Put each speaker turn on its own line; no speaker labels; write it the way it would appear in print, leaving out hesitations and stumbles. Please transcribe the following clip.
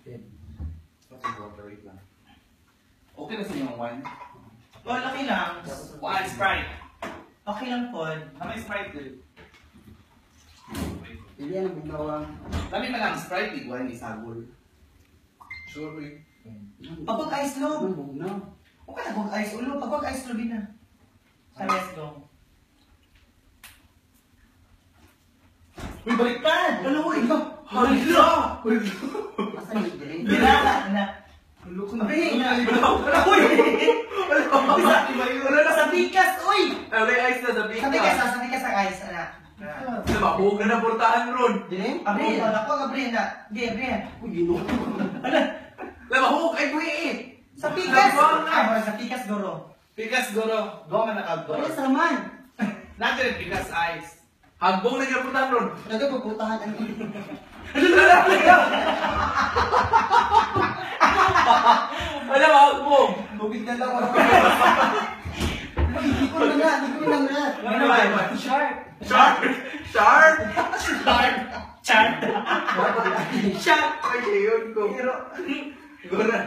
Wait lang. Okay na sa inyo ang wine?
Paul, okay lang.
One Sprite.
Okay lang, Paul.
May Sprite din.
Hindi yan ang bigawang.
Dami man ang Sprite, di wine isagol. Sorry.
Pagpag ice lo.
No.
Okay na pag ice ulo. Pagpag ice lo din na. Sa let's go.
Uy, baliktad!
Ulo, uy.
Hala!
Asa yung drink?
Binala na.
Ulo ko na.
Abi, na.
Wala!
Uy!
Wala na
Sa bigas, uy!
May ice na sa big
Sa bigas, sa bigas ang ice, anak.
Mabog na portahan ron.
Drink?
Abri, ako, abri na. Di, abri na.
Uy, gino.
Mahog ay buhi eh.
Sa bigas!
Nagwang na.
Sa bigas, goro.
Pikas goro. Go man nakagor.
Wala sa naman.
Natin yung pikas ice. Hagbong na yung portahan ron.
Nagpaputahan ang
Wala mahagbong.
Bukid na lang ako. Hindi ko na nga.
Ano ba? Sharp. Sharp. Sharp. Sharp.
Chan!
Sharp. Ay, yun ko. Gora.